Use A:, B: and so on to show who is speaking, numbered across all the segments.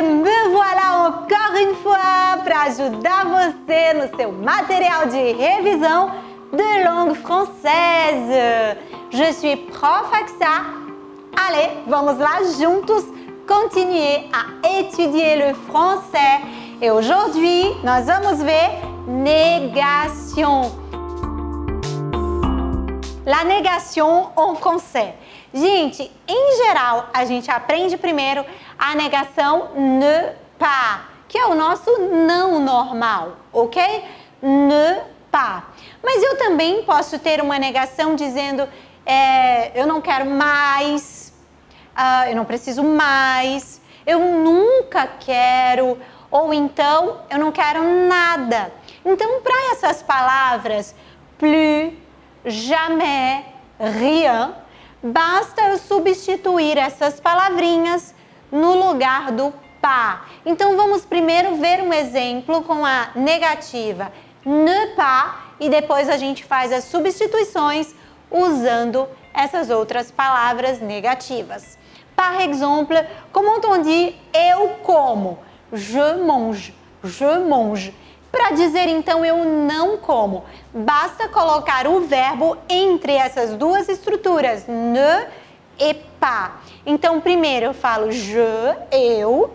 A: me voilà encore une fois para ajudar você no seu material de revisão de langue française. Je suis Prof Axa. Allez, vamos lá juntos continuer à étudier le français. Et aujourd'hui, nós vamos ver négation. La négation en français. Gente, em geral, a gente aprende primeiro a negação ne pas, que é o nosso não normal, ok? Ne pas. Mas eu também posso ter uma negação dizendo eu não quero mais, eu não preciso mais, eu nunca quero, ou então eu não quero nada. Então, para essas palavras, plus, jamais, rien, basta eu substituir essas palavrinhas no lugar do pas. Então, vamos primeiro ver um exemplo com a negativa ne pas e depois a gente faz as substituições usando essas outras palavras negativas. Par exemple, comment on dit eu como? Je mange, je mange. Para dizer então eu não como, basta colocar o verbo entre essas duas estruturas, ne e pas. Então primeiro eu falo je, eu,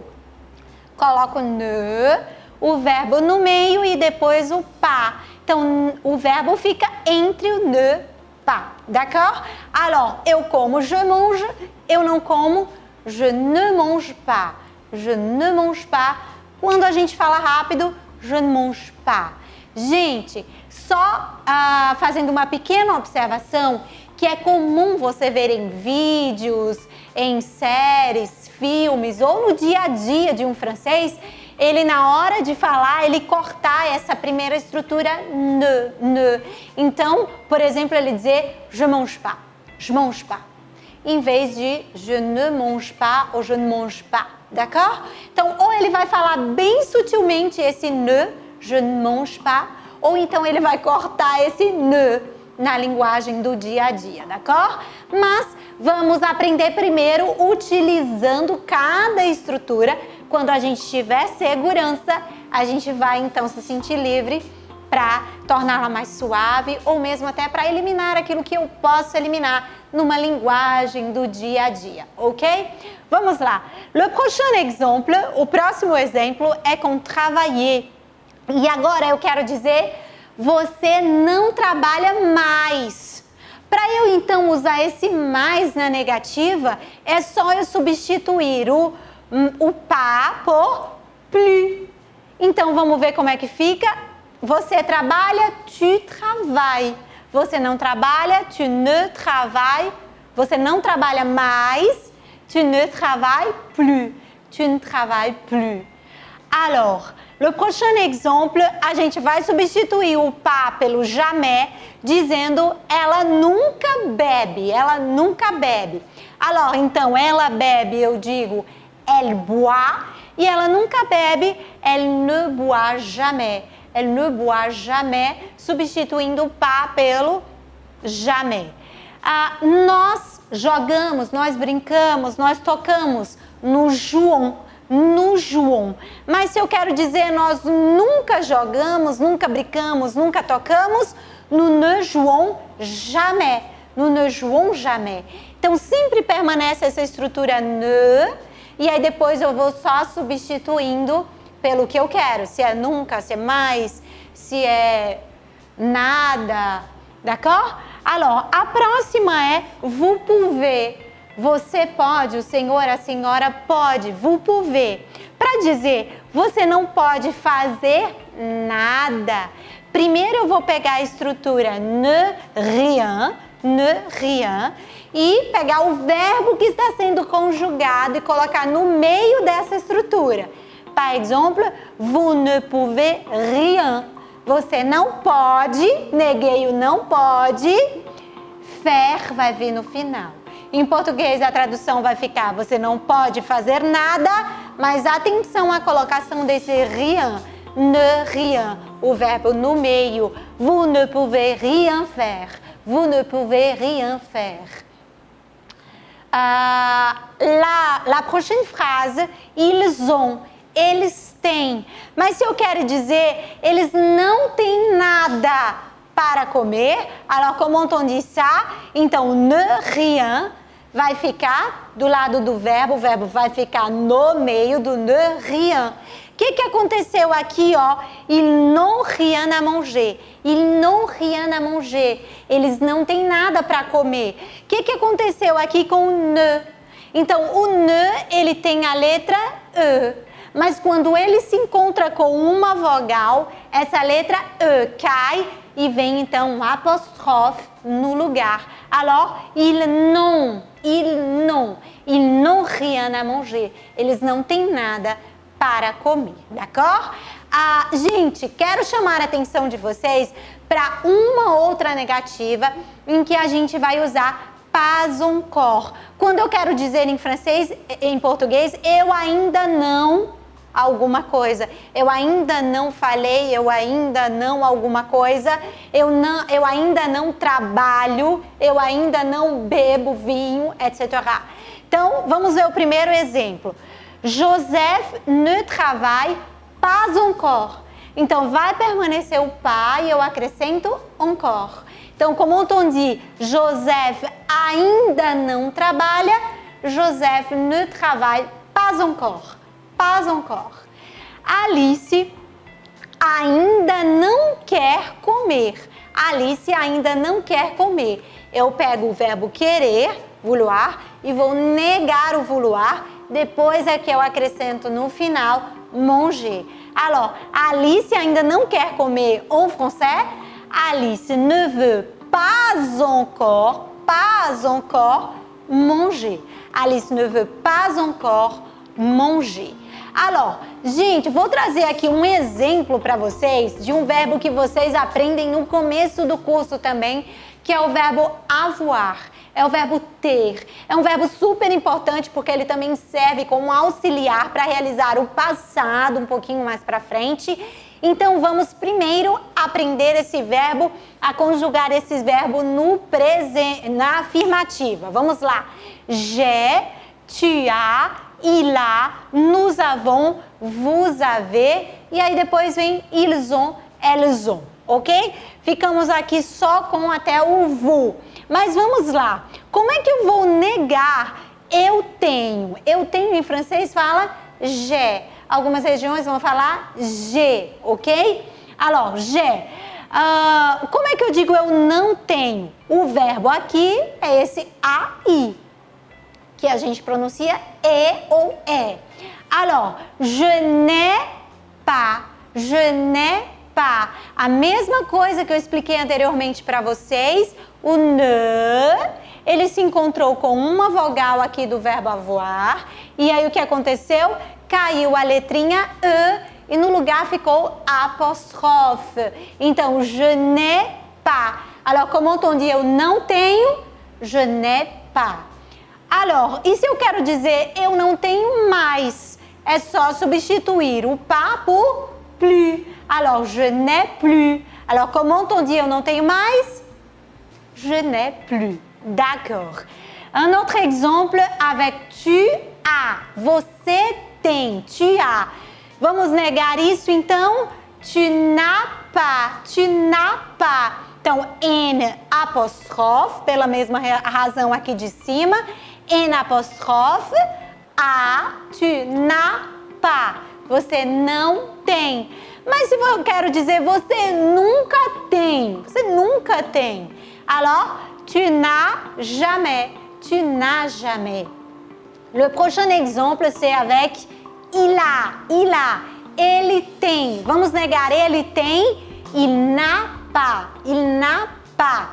A: coloco ne, o verbo no meio e depois o pas. Então o verbo fica entre o ne, pas, d'accord? Alors, eu como, je mange, eu não como, je ne mange pas, je ne mange pas. Quando a gente fala rápido, je ne mange pas. Gente, só fazendo uma pequena observação, que é comum você ver em vídeos, em séries, filmes ou no dia a dia de um francês, ele na hora de falar, ele cortar essa primeira estrutura ne. Então, por exemplo, ele dizer je mange pas, em vez de je ne mange pas ou je ne mange pas. D'accord? Então, ou ele vai falar bem sutilmente esse ne, je ne mange pas, ou então ele vai cortar esse ne na linguagem do dia a dia, d'accord? Mas vamos aprender primeiro utilizando cada estrutura. Quando a gente tiver segurança, a gente vai então se sentir livre para torná-la mais suave ou mesmo até para eliminar aquilo que eu posso eliminar numa linguagem do dia a dia, ok? Vamos lá. Le prochain exemple, o próximo exemplo é com travailler. E agora eu quero dizer, você não trabalha mais. Para eu então usar esse mais na negativa, é só eu substituir o pas por plus. Então vamos ver como é que fica. Você trabalha, tu travailles. Você não trabalha, tu ne travailles. Você não trabalha mais, tu ne travailles plus. Tu ne travailles plus. Alors, le prochain exemple, a gente vai substituir o pas pelo jamais, dizendo ela nunca bebe. Ela nunca bebe. Alors, então, ela bebe, eu digo elle boit. E ela nunca bebe, elle ne boit jamais. Elle ne boit jamais, substituindo o pas pelo jamais. Nós jogamos, nós brincamos, nós tocamos no jouons, no jouons. Mas se eu quero dizer nós nunca jogamos, nunca brincamos, nunca tocamos, nous ne jouons jamais. Nous ne jouons jamais. Então sempre permanece essa estrutura ne, e aí depois eu vou só substituindo pelo que eu quero, se é nunca, se é mais, se é nada, d'accord? Alors, a próxima é vous pouvez. Você pode, o senhor, a senhora pode, vous pouvez. Para dizer, você não pode fazer nada. Primeiro eu vou pegar a estrutura ne rien, e pegar o verbo que está sendo conjugado e colocar no meio dessa estrutura. Par exemple, vous ne pouvez rien. Você não pode, neguei o não pode, faire vai vir no final. Em português a tradução vai ficar, você não pode fazer nada, mas atenção à colocação desse rien, ne rien, o verbo no meio. Vous ne pouvez rien faire. Vous ne pouvez rien faire. La prochaine phrase, ils ont, eles têm. Mas se eu quero dizer, eles não têm nada para comer, alors comment on dit ça? Então, ne rien vai ficar do lado do verbo, o verbo vai ficar no meio do ne rien. O que aconteceu aqui, ó? Ils n'ont rien à manger. Ils n'ont rien à manger. Eles não têm nada para comer. O que aconteceu aqui com o ne? Então, o ne, ele tem a letra E. Mas quando ele se encontra com uma vogal, essa letra E cai e vem então um apóstrofe no lugar. Alors, ils n'ont rien à manger. Eles não têm nada para comer, d'accord? Gente, quero chamar a atenção de vocês para uma outra negativa em que a gente vai usar pas encore. Quando eu quero dizer em francês, em português, eu ainda não alguma coisa, eu ainda não falei, eu ainda não alguma coisa, eu ainda não trabalho, eu ainda não bebo vinho, etc. Então, vamos ver o primeiro exemplo. Joseph ne travaille pas encore. Então, vai permanecer o pas e eu acrescento encore. Então, como on dit, Joseph ainda não trabalha, Joseph ne travaille pas encore. Pas encore. Alice ainda não quer comer. Alice ainda não quer comer. Eu pego o verbo querer, vouloir, e vou negar o vouloir. Depois é que eu acrescento no final manger. Alors, Alice ainda não quer comer en français. Alice ne veut pas encore manger. Alice ne veut pas encore manger. Alors, gente, vou trazer aqui um exemplo para vocês de um verbo que vocês aprendem no começo do curso também, que é o verbo avoir. É o verbo ter. É um verbo super importante porque ele também serve como auxiliar para realizar o passado um pouquinho mais para frente. Então, vamos primeiro aprender esse verbo, a conjugar esse verbo no presente, na afirmativa. Vamos lá. J'ai, tu as, il a, nous avons, vous avez, e aí depois vem ils ont, elles ont, ok? Ficamos aqui só com até o vous. Mas vamos lá, como é que eu vou negar eu tenho? Eu tenho em francês fala j'ai, algumas regiões vão falar j'ai, ok? Alors, j'ai. Como é que eu digo eu não tenho? O verbo aqui é esse ai, que a gente pronuncia e ou é. Alors, je n'ai pas, je n'ai pas. A mesma coisa que eu expliquei anteriormente para vocês, o ne, ele se encontrou com uma vogal aqui do verbo avoir, e aí o que aconteceu? Caiu a letrinha E e no lugar ficou apóstrofe. Então, je n'ai pas. Alors, como on dit eu não tenho? Je n'ai pas. Alors, e se eu quero dizer eu não tenho mais? É só substituir o pas por plus. Alors, je n'ai plus. Alors, comment on dit eu não tenho mais? Je n'ai plus. D'accord. Un autre exemple avec tu as. Você tem. Tu as. Vamos negar isso então? Tu n'as pas. Tu n'as pas. Então, N apóstrofe, pela mesma razão aqui de cima. N apóstrofe, A, tu n'as pas. Você não tem. Mas se eu quero dizer você nunca tem. Você nunca tem. Alors, tu n'as jamais. Tu n'as jamais. Le prochain exemple, c'est avec il a. Il a. Ele tem. Vamos negar ele tem. Il n'a pas. Il n'a pas.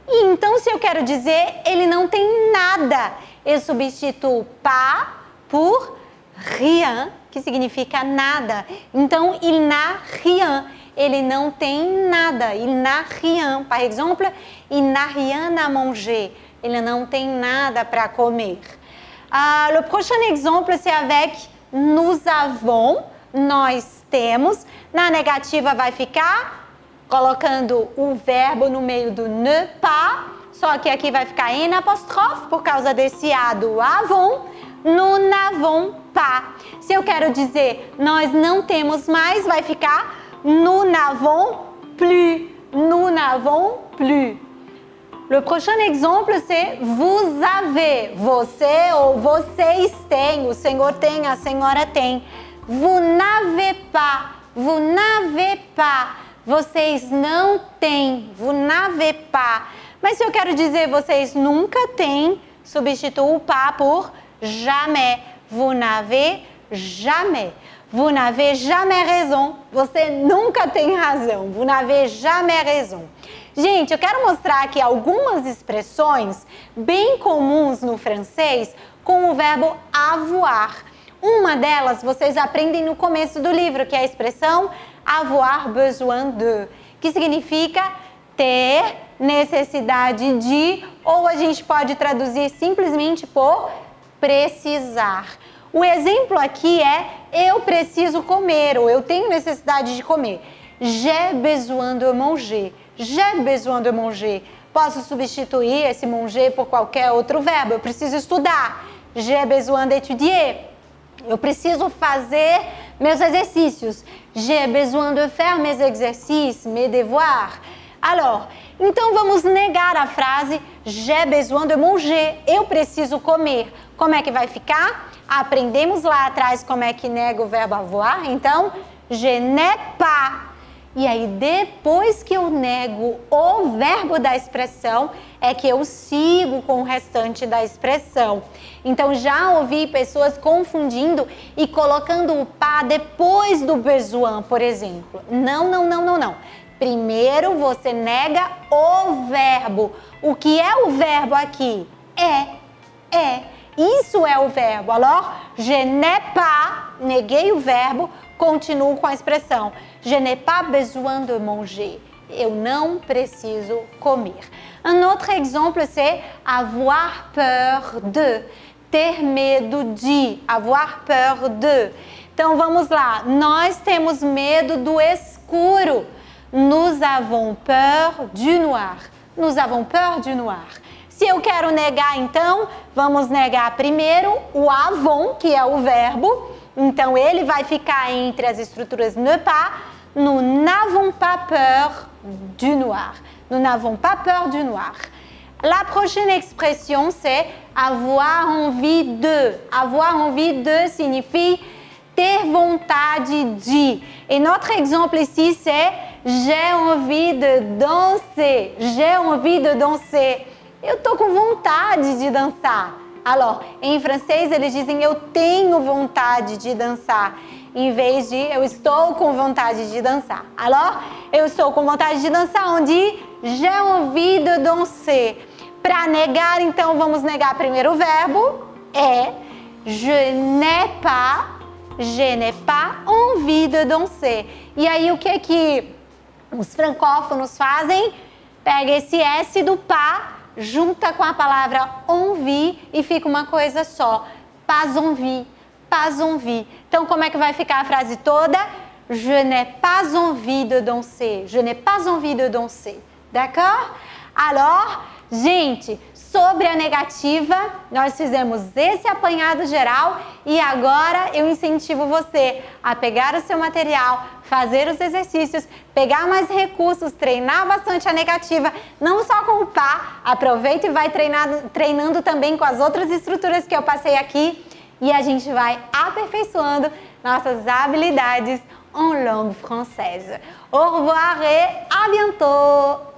A: E então, se eu quero dizer ele não tem nada, eu substituo pas por rien, que significa nada. Então, il n'a rien. Ele não tem nada. Il n'a rien. Par exemple, il n'a rien à manger. Ele não tem nada para comer. Le prochain exemple, c'est avec nous avons. Nós temos. Na negativa vai ficar colocando o verbo no meio do ne pas, só que aqui vai ficar N apóstrofe por causa desse A do avons. Nous n'avons pas. Se eu quero dizer nós não temos mais, vai ficar nous n'avons plus. Nous n'avons plus. Le prochain exemple, c'est vous avez. Você ou vocês têm. O senhor tem, a senhora tem. Vous n'avez pas. Vous n'avez pas. Vocês não têm. Vous n'avez pas. Mas se eu quero dizer vocês nunca têm, substituo o pas por jamais. Vous n'avez jamais. Vous n'avez jamais raison. Você nunca tem razão. Vous n'avez jamais raison. Gente, eu quero mostrar aqui algumas expressões bem comuns no francês com o verbo avoir. Uma delas vocês aprendem no começo do livro, que é a expressão avoir besoin de, que significa ter necessidade de, ou a gente pode traduzir simplesmente por precisar. O exemplo aqui é eu preciso comer, ou eu tenho necessidade de comer. J'ai besoin de manger. J'ai besoin de manger. Posso substituir esse manger por qualquer outro verbo. Eu preciso estudar. J'ai besoin d'étudier. Eu preciso fazer meus exercícios. J'ai besoin de faire mes exercices, mes devoirs. Alors, então vamos negar a frase j'ai besoin de manger. Eu preciso comer. Como é que vai ficar? Aprendemos lá atrás como é que nega o verbo avoir. Então, je n'ai pas. E aí, depois que eu nego o verbo da expressão, é que eu sigo com o restante da expressão. Então, já ouvi pessoas confundindo e colocando o pas depois do besoin, por exemplo. Não, não, não, não, não. Primeiro, você nega o verbo. O que é o verbo aqui? É. Isso é o verbo. Alors, je n'ai pas, neguei o verbo, continuo com a expressão. Je n'ai pas besoin de manger. Eu não preciso comer. Un autre exemple, c'est avoir peur de. Ter medo de. Avoir peur de. Então, vamos lá. Nós temos medo do escuro. Nous avons peur du noir. Nous avons peur du noir. Se eu quero negar, então, vamos negar primeiro o avons, que é o verbo. Então, ele vai ficar entre as estruturas ne pas. Nous n'avons pas peur du noir. Nous n'avons pas peur du noir. La prochaine expression, c'est avoir envie de. Avoir envie de signifie ter vontade de. Et notre exemple ici, c'est j'ai envie de danser. J'ai envie de danser. Eu tô com vontade de dançar. Alors, em francês eles dizem eu tenho vontade de dançar, em vez de eu estou com vontade de dançar. Alors, eu estou com vontade de dançar, on dit j'ai envie de danser. Para negar, então, vamos negar primeiro o verbo, é je n'ai pas envie de danser. E aí, o que os francófonos fazem? Pega esse S do pas, junta com a palavra envie e fica uma coisa só. Pas envie, pas envie. Então, como é que vai ficar a frase toda? Je n'ai pas envie de danser. Je n'ai pas envie de danser. D'accord? Alors, gente, sobre a negativa, nós fizemos esse apanhado geral e agora eu incentivo você a pegar o seu material, fazer os exercícios, pegar mais recursos, treinar bastante a negativa, não só com o pas, aproveita e vai treinando também com as outras estruturas que eu passei aqui e a gente vai aperfeiçoando nossas habilidades en langue française. Au revoir et à bientôt!